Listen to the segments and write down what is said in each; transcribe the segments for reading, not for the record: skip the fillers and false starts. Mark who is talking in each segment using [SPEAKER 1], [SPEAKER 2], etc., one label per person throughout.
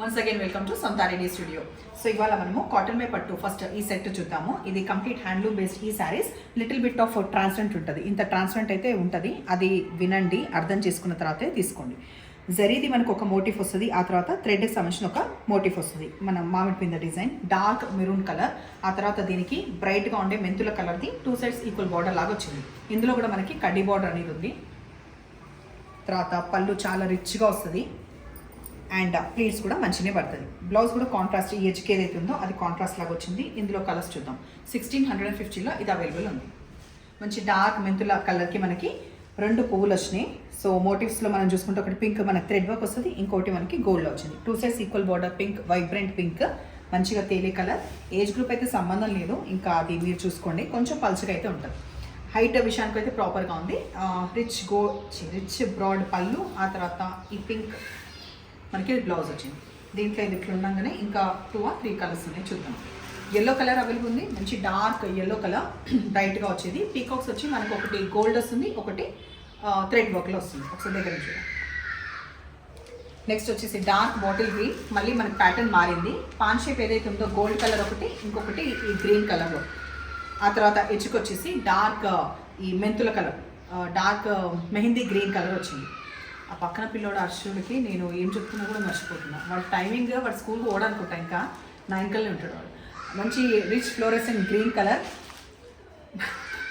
[SPEAKER 1] Once again welcome to Santhareddy studio. So ఇవాళ మనము cotton మే పట్టు ఫస్ట్ ఈ సెట్ చూద్దాము. ఇది కంప్లీట్ హ్యాండ్లూమ్ బేస్డ్ ఈ saris. Little bit of transparent ఉంటుంది, ఇంత ట్రాన్స్పరెంట్ అయితే ఉంటుంది. అది వినండి, అర్థం చేసుకున్న తర్వాతే తీసుకోండి. జరీది మనకు ఒక మోటిఫ్ వస్తుంది, ఆ తర్వాత థ్రెడ్కి సంబంధించిన ఒక మోటిఫ్ వస్తుంది. మన మామిడి పింద డిజైన్ డార్క్ మెరూన్ కలర్, ఆ తర్వాత దీనికి బ్రైట్గా ఉండే మెంతుల కలర్ది 2 సైడ్స్ ఈక్వల్ బార్డర్ లాగా వచ్చింది. ఇందులో కూడా మనకి కడ్డీ బార్డర్ అనేది ఉంది. తర్వాత పళ్ళు చాలా రిచ్గా వస్తుంది అండ్ ప్లీట్స్ కూడా మంచిగా పడుతుంది. బ్లౌజ్ కూడా కాంట్రాస్ట్ ఈ ఎడ్జ్కి ఏదైతే ఉందో అది కాంట్రాస్ట్ లాగా వచ్చింది. ఇందులో కలర్స్ చూద్దాం. 1650లో ఇది అవైలబుల్ ఉంది. మంచి డార్క్ మెంతుల కలర్కి మనకి 2 పువ్వులు వచ్చినాయి. సో మోటివ్స్లో మనం చూసుకుంటే ఒకటి పింక్ మనకి థ్రెడ్ వర్క్ వస్తుంది, ఇంకోటి మనకి గోల్డ్లో వచ్చింది. 2 sides equal border pink, vibrant pink, మంచిగా తేలే కలర్. ఏజ్ గ్రూప్ అయితే సంబంధం లేదు, ఇంకా అది మీరు చూసుకోండి. కొంచెం పల్చగా అయితే ఉంటుంది. హైట్ విషయానికి అయితే ప్రాపర్గా ఉంది. రిచ్ బ్రాడ్ పళ్ళు, ఆ తర్వాత ఈ పింక్ మనకి బ్లౌజ్ వచ్చింది. దీంట్లో ఇది ఇట్లా ఉండగానే ఇంకా 2 or 3 కలర్స్ ఉన్నాయి, చూద్దాం. ఎల్లో కలర్ అవైలబుల్ ఉంది, మంచి డార్క్ ఎల్లో కలర్ బ్రైట్గా వచ్చేది. పీకాక్స్ వచ్చి మనకు ఒకటి గోల్డ్ వస్తుంది, ఒకటి థ్రెడ్ వర్క్లో వస్తుంది. ఒకసారి దగ్గర చూద్దాం. నెక్స్ట్ వచ్చేసి డార్క్ బాటిల్ గ్రీన్, మళ్ళీ మనకి ప్యాటర్న్ మారింది. పాన్ షేప్ ఏదైతే ఉందో గోల్డ్ కలర్ ఒకటి, ఇంకొకటి ఈ గ్రీన్ కలర్లో. ఆ తర్వాత ఎడ్జ్కి వచ్చేసి డార్క్ ఈ మెంతుల colour, dark mehndi green colour వచ్చింది. ఆ పక్కన పిల్లోడు అర్షుడికి నేను ఏం చెప్తున్నా కూడా మర్చిపోతున్నా. వాడు టైమింగ్ వాడు స్కూల్కి పోవడానుకుంటా, ఇంకా 9 కల్లా ఉంటాడు వాడు. మంచి రిచ్ ఫ్లోరెసెంట్ గ్రీన్ కలర్.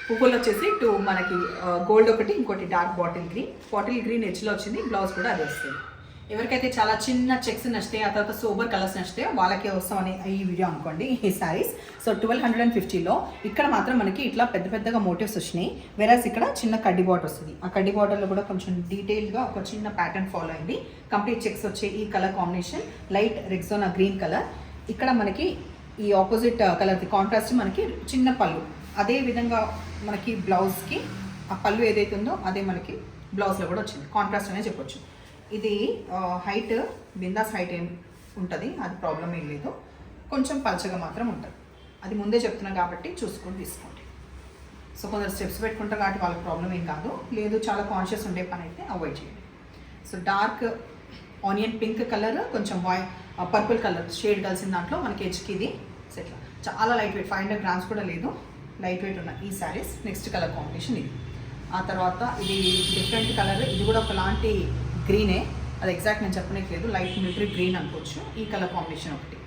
[SPEAKER 1] పువ్వులు వచ్చేసి 2 మనకి గోల్డ్ ఒకటి, ఇంకోటి డార్క్ బాటిల్ గ్రీన్ ఎడ్జ్లో వచ్చింది. బ్లౌజ్ కూడా అది వస్తుంది. ఎవరికైతే చాలా చిన్న చెక్స్ నచ్చితే, ఆ తర్వాత సోబర్ కలర్స్ నచ్చితే వాళ్ళకే వస్తామని ఈ వీడియో అనుకోండి ఈ శారీస్. సో 1250లో ఇక్కడ మాత్రం మనకి ఇట్లా పెద్దగా మోటివ్స్ వచ్చినాయి. వెరాస్ ఇక్కడ చిన్న కడ్డీ బార్డర్ వస్తుంది. ఆ కడ్డీ బార్డర్లో కూడా కొంచెం డీటెయిల్గా ఒక చిన్న ప్యాటర్న్ ఫాలో అయింది. కంప్లీట్ చెక్స్ వచ్చే ఈ colour combination light Rexona green colour. ఇక్కడ మనకి ఈ ఆపోజిట్ కలర్ది కాంట్రాస్ట్ మనకి చిన్న పళ్ళు. అదే విధంగా మనకి బ్లౌజ్కి ఆ పళ్ళు ఏదైతే ఉందో అదే మనకి బ్లౌజ్లో కూడా వచ్చింది. కాంట్రాస్ట్ అనే చెప్పొచ్చు. ఇది హైట్ బిందాస్ హైట్ ఏం ఉంటుంది, అది ప్రాబ్లం ఏం లేదు. కొంచెం పల్చగా మాత్రం ఉంటుంది. అది ముందే చెప్తున్నాం కాబట్టి చూసుకొని తీసుకోండి. సో కొందరు స్టెప్స్ పెట్టుకుంటారు కాబట్టి వాళ్ళకి ప్రాబ్లం ఏం కాదు. లేదు చాలా కాన్షియస్ ఉండే పని అయితే అవాయిడ్ చేయండి. So dark onion pink colour, కొంచెం పర్పుల్ కలర్ షేడ్ కలిసిన దాంట్లో మనకి ఎడ్జ్కి ఇది సెట్. చాలా లైట్ వెయిట్, 500 గ్రామ్స్ కూడా లేదు, లైట్ వెయిట్ ఉన్న ఈ శారీస్. నెక్స్ట్ కలర్ కాంబినేషన్ ఇది. ఆ తర్వాత ఇది డిఫరెంట్ కలర్, ఇది కూడా ఒకలాంటి గ్రీనే, అది ఎగ్జాక్ట్ నేను చెప్పలేదు, లైట్ మిలిటరీ గ్రీన్ అనుకోవచ్చు. ఈ కలర్ కాంబినేషన్ ఒకటి,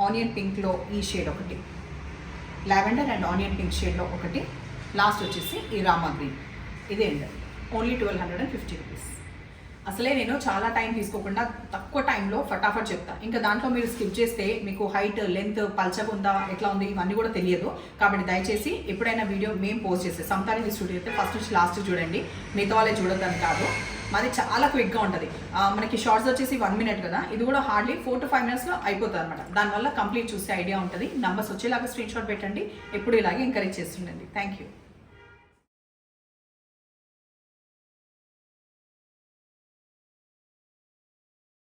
[SPEAKER 1] ఆనియన్ పింక్లో ఈ షేడ్ ఒకటి, లావెండర్ అండ్ ఆనియన్ పింక్ షేడ్లో ఒకటి, లాస్ట్ వచ్చేసి ఈ రామా గ్రీన్. ఇదే అండి, ఓన్లీ 1250 రూపీస్. అసలే నేను చాలా టైం తీసుకోకుండా తక్కువ టైంలో ఫటాఫట్ చెప్తాను. ఇంకా దాంట్లో మీరు స్కిప్ చేస్తే మీకు హైట్ లెంత్ పల్చగా ఉందా ఎట్లా ఉంది ఇవన్నీ కూడా తెలియదు. కాబట్టి దయచేసి ఎప్పుడైనా వీడియో మేము పోస్ట్ చేస్తే సంతారెడ్డి స్టూడియో అయితే ఫస్ట్ నుంచి లాస్ట్ చూడండి, మిగతా వాళ్ళే చూడొద్దని కాదు. మాది చాలా క్విక్గా ఉంటుంది. మనకి షార్ట్స్ వచ్చేసి 1 minute కదా, ఇది కూడా హార్డ్లీ 4 to 5 minutesలో అయిపోతుంది అనమాట. దానివల్ల కంప్లీట్ చూసే ఐడియా ఉంటుంది. నంబర్స్ వచ్చేలాగా స్క్రీన్ షాట్ పెట్టండి. ఎప్పుడు ఇలాగే ఎంకరేజ్ చేస్తుండండి. Thank you.